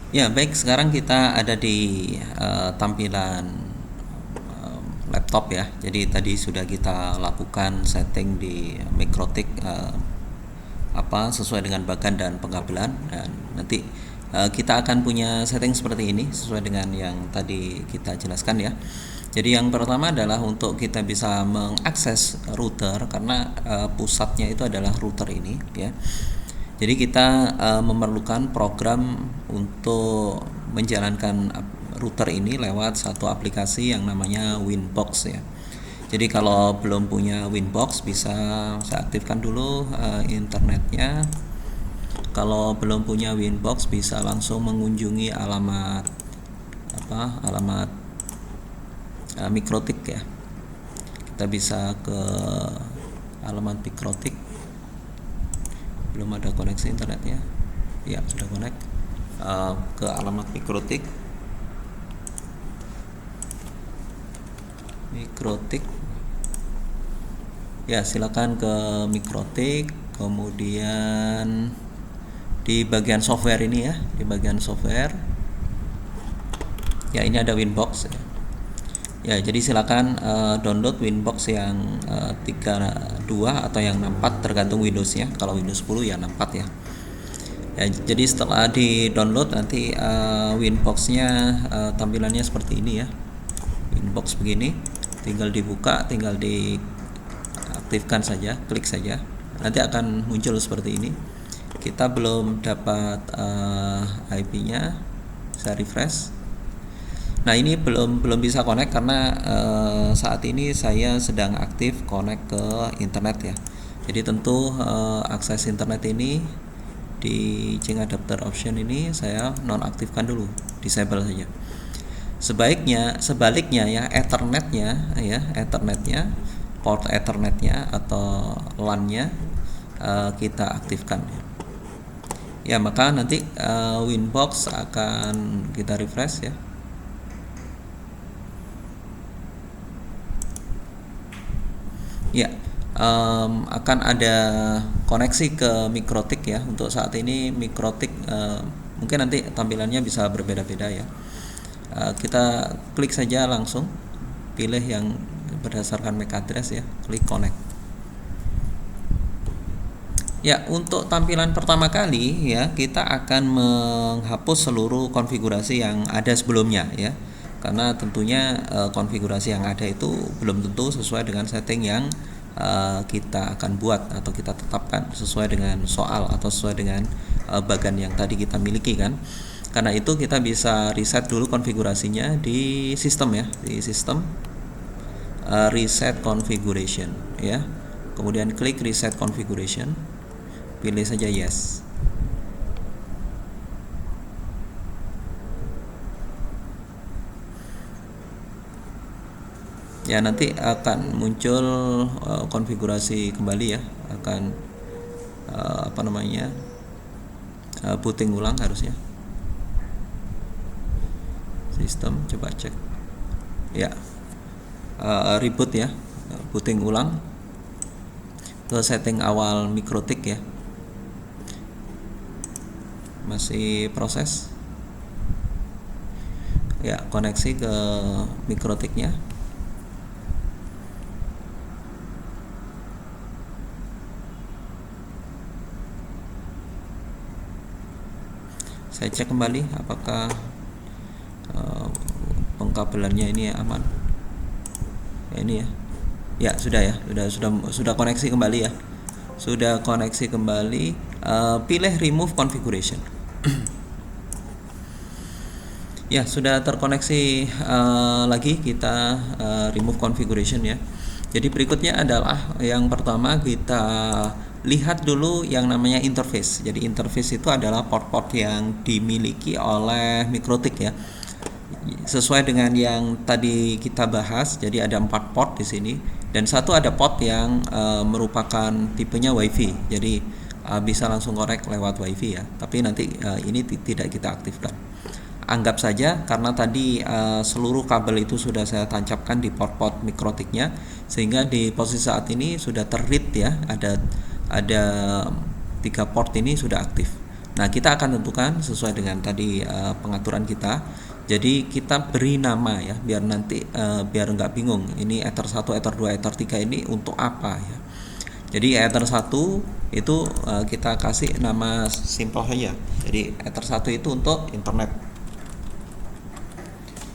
Ya, baik. Sekarang kita ada di tampilan laptop ya. Jadi tadi sudah kita lakukan setting di Mikrotik sesuai dengan bagan dan pengkabelan, dan nanti kita akan punya setting seperti ini sesuai dengan yang tadi kita jelaskan ya. Jadi yang pertama adalah untuk kita bisa mengakses router, karena pusatnya itu adalah router ini ya. Jadi kita memerlukan program untuk menjalankan router ini lewat satu aplikasi yang namanya Winbox ya. Jadi kalau belum punya Winbox, bisa saya aktifkan dulu internetnya. Kalau belum punya Winbox, bisa langsung mengunjungi alamat Mikrotik ya. Kita bisa ke alamat Mikrotik. Belum ada koneksi internetnya. Ya, sudah connect. Ke alamat Mikrotik. Ya, silakan ke Mikrotik, kemudian di bagian software ini ya, di bagian software. Ya, ini ada Winbox ya. Ya, jadi silakan download Winbox yang 32 atau yang 64 tergantung Windowsnya. Kalau Windows 10 ya 64 ya. Ya, jadi setelah di-download nanti Winbox-nya tampilannya seperti ini ya. Winbox begini, tinggal dibuka, tinggal diaktifkan saja, klik saja. Nanti akan muncul seperti ini. Kita belum dapat IP-nya. Saya refresh. Nah, ini belum bisa connect karena saat ini saya sedang aktif connect ke internet ya. Jadi tentu akses internet ini di Jing Adapter Option ini saya nonaktifkan dulu, disable saja. Sebaliknya ya, Ethernetnya, port Ethernetnya atau LAN-nya kita aktifkan. Ya, maka nanti Winbox akan kita refresh ya. Ya, akan ada koneksi ke Mikrotik ya. Untuk saat ini Mikrotik mungkin nanti tampilannya bisa berbeda-beda ya. Kita klik saja langsung, pilih yang berdasarkan MAC address ya, klik connect. Ya, untuk tampilan pertama kali ya, kita akan menghapus seluruh konfigurasi yang ada sebelumnya ya. Karena tentunya konfigurasi yang ada itu belum tentu sesuai dengan setting yang kita akan buat atau kita tetapkan sesuai dengan soal atau sesuai dengan bagan yang tadi kita miliki kan. Karena itu kita bisa reset dulu konfigurasinya di sistem ya, di sistem reset configuration ya. Kemudian klik reset configuration, pilih saja yes. Ya, nanti akan muncul konfigurasi kembali ya, akan booting ulang harusnya. Sistem, coba cek ya, reboot ya, booting ulang ke setting awal Mikrotik ya. Masih proses ya, koneksi ke Mikrotiknya. Saya cek kembali apakah pengkabelannya ini aman. Ya, ini ya. Ya, sudah ya. Sudah koneksi kembali ya. Sudah koneksi kembali. Pilih remove configuration. Ya, sudah terkoneksi lagi, kita remove configuration ya. Jadi berikutnya adalah yang pertama kita lihat dulu yang namanya interface. Jadi interface itu adalah port-port yang dimiliki oleh Mikrotik ya. Sesuai dengan yang tadi kita bahas, jadi ada 4 port di sini dan satu ada port yang merupakan tipenya WiFi. Jadi bisa langsung connect lewat WiFi ya. Tapi nanti ini tidak kita aktifkan. Anggap saja karena tadi seluruh kabel itu sudah saya tancapkan di port-port Mikrotiknya, sehingga di posisi saat ini sudah ter-read ya, ada 3 port ini sudah aktif. Nah, kita akan tentukan sesuai dengan tadi pengaturan kita. Jadi kita beri nama ya, biar nanti biar nggak bingung. Ini Ether 1, Ether 2, Ether 3 ini untuk apa ya. Jadi Ether 1 itu kita kasih nama simple saja. Jadi Ether 1 itu untuk internet.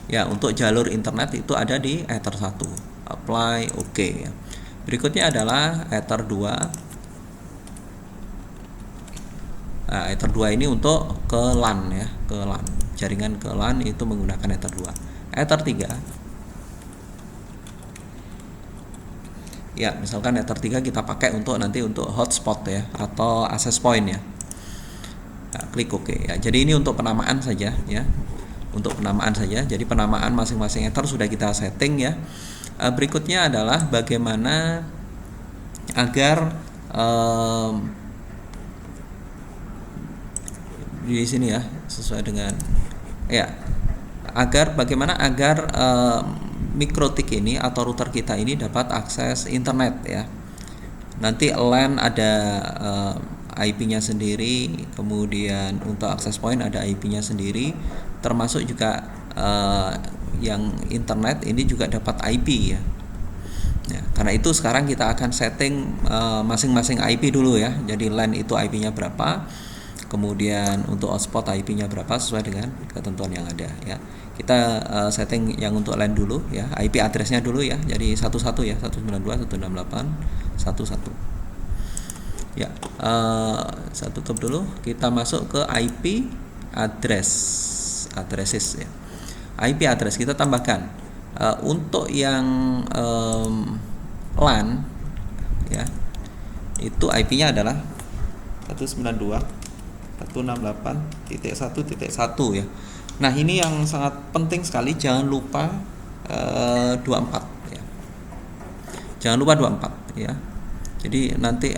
Ya, untuk jalur internet itu ada di Ether 1. Apply, oke ya. Berikutnya adalah Ether 2. Nah, Ether 2 ini untuk ke LAN ya, ke LAN. Jaringan ke LAN itu menggunakan Ether 2. Ether 3. Ya, misalkan Ether 3 kita pakai untuk nanti untuk hotspot ya atau access point ya. Nah, klik OK ya. Jadi ini untuk penamaan saja ya. Untuk penamaan saja. Jadi penamaan masing-masing Ether sudah kita setting ya. Berikutnya adalah bagaimana agar di sini ya, sesuai dengan ya, bagaimana agar MikroTik ini atau router kita ini dapat akses internet ya. Nanti LAN ada IP-nya sendiri, kemudian untuk access point ada IP-nya sendiri, termasuk juga yang internet ini juga dapat IP ya. Ya, karena itu sekarang kita akan setting masing-masing IP dulu ya. Jadi LAN itu IP-nya berapa, kemudian untuk hotspot IP-nya berapa sesuai dengan ketentuan yang ada ya. Kita setting yang untuk LAN dulu ya, IP address-nya dulu ya. Jadi 11 ya, 192.168.1.1. Ya, saya tutup dulu. Kita masuk ke IP addresses ya. IP address kita tambahkan untuk yang LAN ya, itu IP-nya adalah 192.168.1.1 ya. Nah, ini yang sangat penting sekali, jangan lupa 24 ya. Jangan lupa 24 ya. Jadi nanti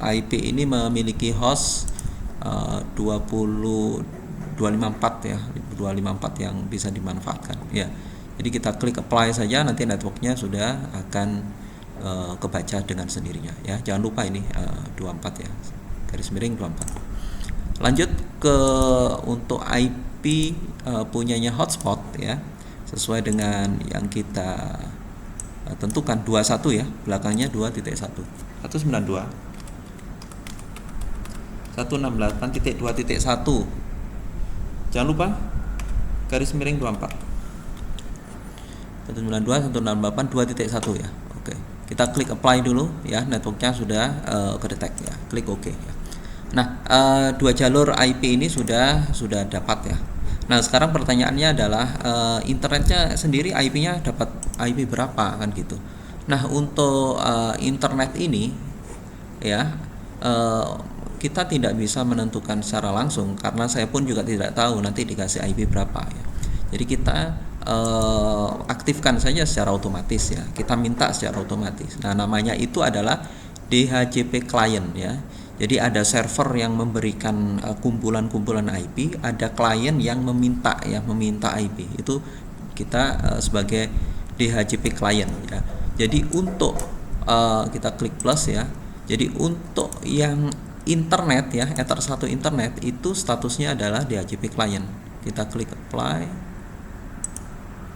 IP ini memiliki host 254 ya, 254 yang bisa dimanfaatkan ya. Jadi kita klik apply saja, nanti networknya sudah akan kebaca dengan sendirinya ya. Jangan lupa ini 24 ya, garis miring 24. Lanjut ke untuk IP punyanya hotspot ya, sesuai dengan yang kita tentukan 21 ya, belakangnya 2.1 192.168.2.1. Jangan lupa garis miring 24 192.168.2.1 ya. Oke, kita klik apply dulu ya, networknya sudah kedetek ya, klik OK ya. Nah, dua jalur IP ini sudah dapat ya. Nah, sekarang pertanyaannya adalah internetnya sendiri IP-nya dapat IP berapa kan gitu. Nah, untuk internet ini ya, kita tidak bisa menentukan secara langsung karena saya pun juga tidak tahu nanti dikasih IP berapa ya. Jadi kita aktifkan saja secara otomatis ya. Kita minta secara otomatis. Nah, namanya itu adalah DHCP client ya. Jadi ada server yang memberikan kumpulan-kumpulan IP, ada klien yang meminta IP. Itu kita sebagai DHCP client ya. Jadi untuk kita klik plus ya. Jadi untuk yang internet ya, Ether 1 internet itu statusnya adalah DHCP client. Kita klik apply.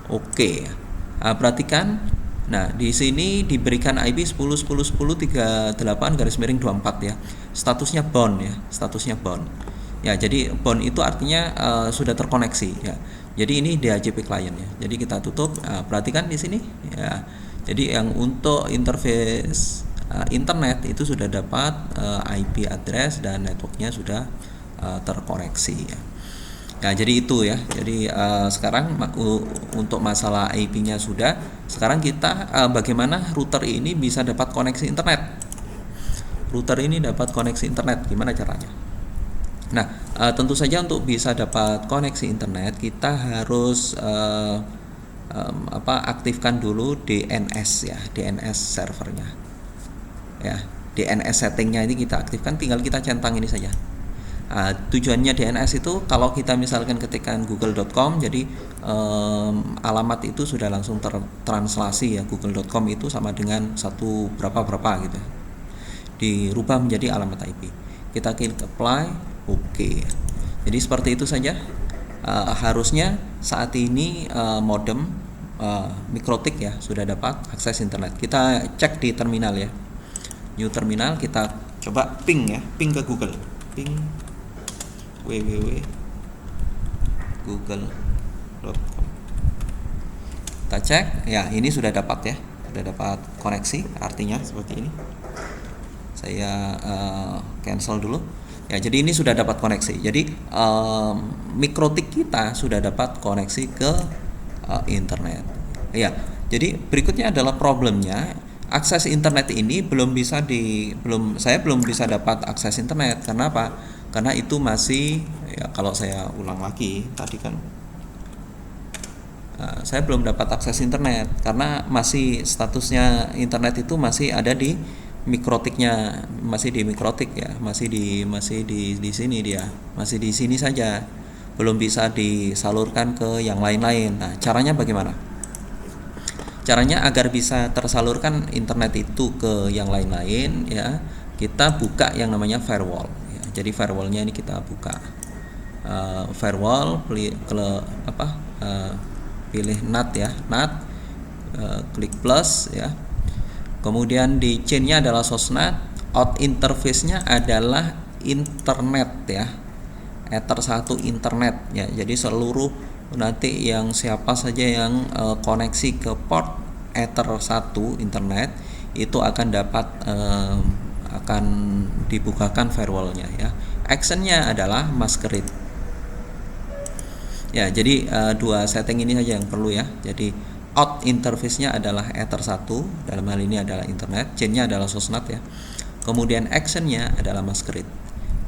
Oke. Nah, perhatikan. Nah, di sini diberikan IP 10.10.10.38 ya. Statusnya bound ya, statusnya bound. Ya, jadi bound itu artinya sudah terkoneksi ya. Jadi ini DHCP client ya. Jadi kita tutup. Perhatikan di sini ya. Jadi yang untuk interface internet itu sudah dapat IP address dan networknya sudah terkoneksi ya. Nah, jadi itu ya. Jadi sekarang untuk masalah IP-nya sudah. Sekarang kita bagaimana router ini bisa dapat koneksi internet. Router ini dapat koneksi internet, gimana caranya? Nah, tentu saja untuk bisa dapat koneksi internet kita harus aktifkan dulu DNS ya, DNS servernya. Ya, DNS settingnya ini kita aktifkan, tinggal kita centang ini saja. Tujuannya DNS itu kalau kita misalkan ketikkan google.com, jadi alamat itu sudah langsung tertranslasi ya, google.com itu sama dengan satu berapa gitu, dirubah menjadi alamat IP. Kita klik apply, Oke. Jadi seperti itu saja. Harusnya saat ini modem Mikrotik ya sudah dapat akses internet. Kita cek di terminal ya. New terminal, kita coba ping ya, ping ke Google. Ping www.google.com. Kita cek ya, ini sudah dapat ya, sudah dapat koneksi, artinya seperti ini. Saya cancel dulu ya. Jadi ini sudah dapat koneksi. Jadi Mikrotik kita sudah dapat koneksi ke internet ya. Jadi berikutnya adalah problemnya, akses internet ini saya belum bisa dapat akses internet. Karena apa? Karena itu masih ya, kalau saya ulang lagi tadi kan saya belum dapat akses internet karena masih statusnya internet itu masih ada di Mikrotiknya, masih di Mikrotik ya, masih di sini dia, masih di sini saja, belum bisa disalurkan ke yang lain-lain. Nah, caranya bagaimana? Caranya agar bisa tersalurkan internet itu ke yang lain-lain ya, kita buka yang namanya firewall ya. Jadi firewallnya ini kita buka. Firewall pilih NAT ya, NAT, klik plus ya. Kemudian di chain-nya adalah sosnet, out interface-nya adalah internet ya. Ether 1 internet ya. Jadi seluruh nanti yang siapa saja yang koneksi ke port Ether 1 internet itu akan dapat akan dibukakan firewall-nya ya. Action-nya adalah masquerade. Ya, jadi dua setting ini saja yang perlu ya. Jadi out interface-nya adalah Ether 1, dalam hal ini adalah internet, chain-nya adalah sosnet ya. Kemudian action-nya adalah masquerade.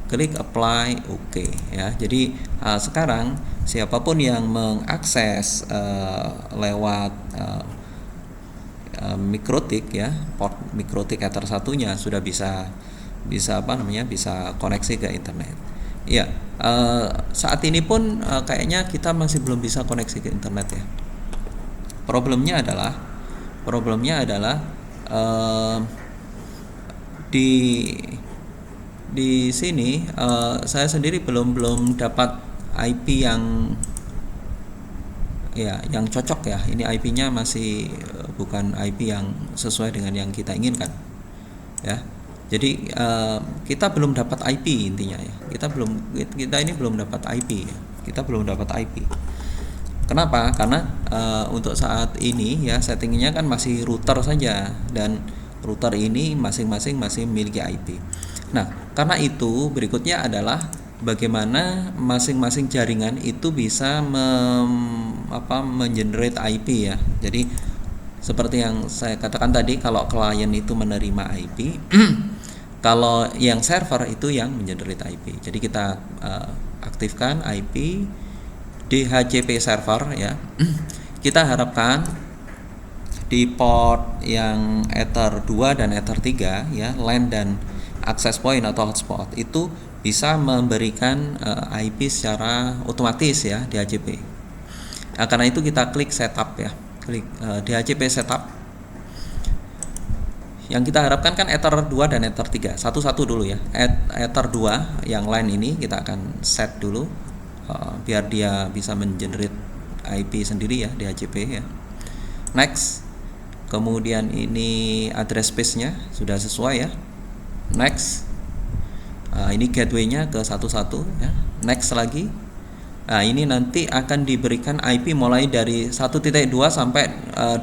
Klik apply, oke ya. Jadi sekarang siapapun yang mengakses lewat Mikrotik ya, port Mikrotik Ether 1-nya sudah bisa bisa koneksi ke internet. Ya, saat ini pun kayaknya kita masih belum bisa koneksi ke internet ya. Problemnya adalah di sini saya sendiri belum dapat IP yang cocok ya. Ini IP-nya masih bukan IP yang sesuai dengan yang kita inginkan ya. Jadi kita belum dapat IP intinya ya. Kita ini belum dapat IP ya. Kita belum dapat IP. Kenapa? Karena untuk saat ini ya settingnya kan masih router saja, dan router ini masing-masing masih memiliki IP. Nah, karena itu berikutnya adalah bagaimana masing-masing jaringan itu bisa mengenerate IP ya. Jadi seperti yang saya katakan tadi, kalau klien itu menerima IP, kalau yang server itu yang mengenerate IP. Jadi kita aktifkan IP DHCP server ya. Kita harapkan di port yang Ether 2 dan Ether 3 ya, LAN dan access point atau hotspot itu bisa memberikan IP secara otomatis ya, DHCP. Karena itu kita klik setup ya. Klik DHCP setup. Yang kita harapkan kan Ether 2 dan Ether 3. Satu-satu dulu ya. Ether 2 yang LAN ini kita akan set dulu. Biar dia bisa mengenerate IP sendiri ya, DHCP ya. Next. Kemudian ini address space-nya sudah sesuai ya. Next. Ini gateway-nya ke 11 ya. Next lagi. Nah, ini nanti akan diberikan IP mulai dari 1.2 sampai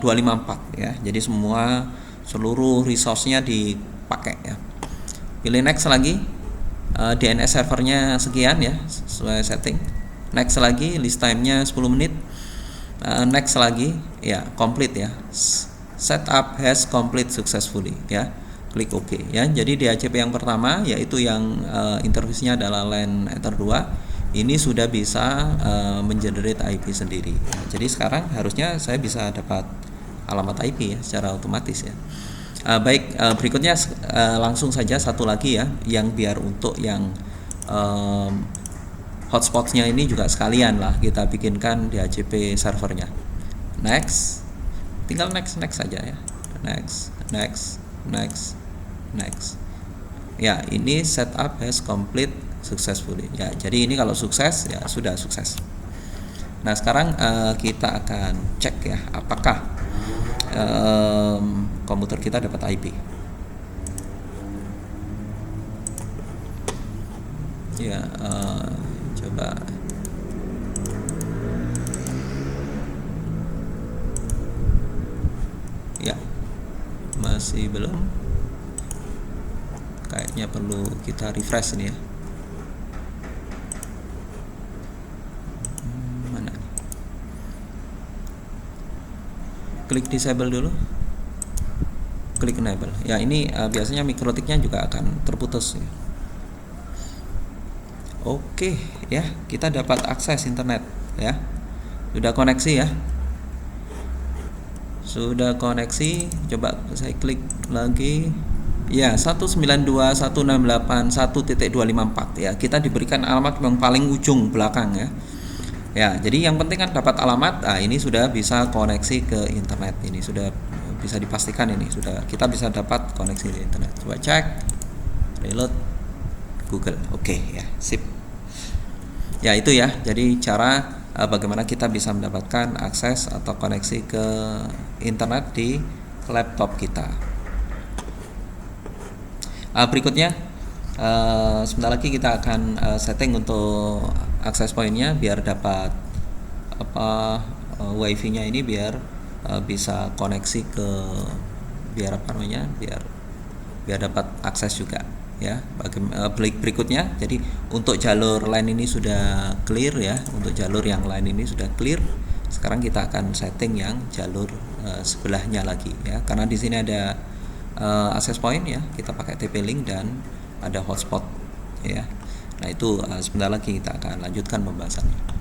254 ya. Jadi seluruh resource-nya dipakai ya. Pilih next lagi. DNS servernya sekian ya, sesuai setting. Next lagi, list time-nya 10 menit. Next lagi ya, complete ya. Setup has complete successfully ya. Klik OK ya. Jadi DHCP yang pertama yaitu yang interface-nya adalah LAN Ether 2 ini sudah bisa mengenerate IP sendiri. Jadi sekarang harusnya saya bisa dapat alamat IP ya secara otomatis ya. Baik, berikutnya langsung saja satu lagi ya, yang biar untuk yang hotspotnya ini juga sekalian lah kita bikinkan DHCP servernya. Next, tinggal next saja ya. Next. Ya, ini setup has complete successfully ya. Jadi ini kalau sukses ya sudah sukses. Nah sekarang kita akan cek ya apakah komputer kita dapat IP. Ya coba. Ya masih belum, kayaknya perlu kita refresh nih ya. Mana, klik disable dulu, klik enable ya. Ini biasanya mikrotiknya juga akan terputus ya. Oke ya, kita dapat akses internet ya, sudah koneksi ya. Sudah koneksi, coba saya klik lagi ya, 192.168.1.254 ya. Kita diberikan alamat yang paling ujung belakang ya. Ya, jadi yang penting kan dapat alamat. Nah, ini sudah bisa koneksi ke internet. Ini sudah bisa dipastikan ini sudah kita bisa dapat koneksi di internet. Coba cek, reload Google. Oke ya, sip. Ya itu ya. Jadi cara bagaimana kita bisa mendapatkan akses atau koneksi ke internet di laptop kita. Berikutnya sebentar lagi kita akan setting untuk akses pointnya biar dapat wifi-nya ini biar bisa koneksi ke biar dapat akses juga ya. Berikutnya, jadi untuk jalur LAN ini sudah clear ya, untuk jalur yang lain ini sudah clear. Sekarang kita akan setting yang jalur sebelahnya lagi ya, karena di sini ada access point ya, kita pakai TP-Link dan ada hotspot ya. Nah itu sebentar lagi kita akan lanjutkan pembahasannya.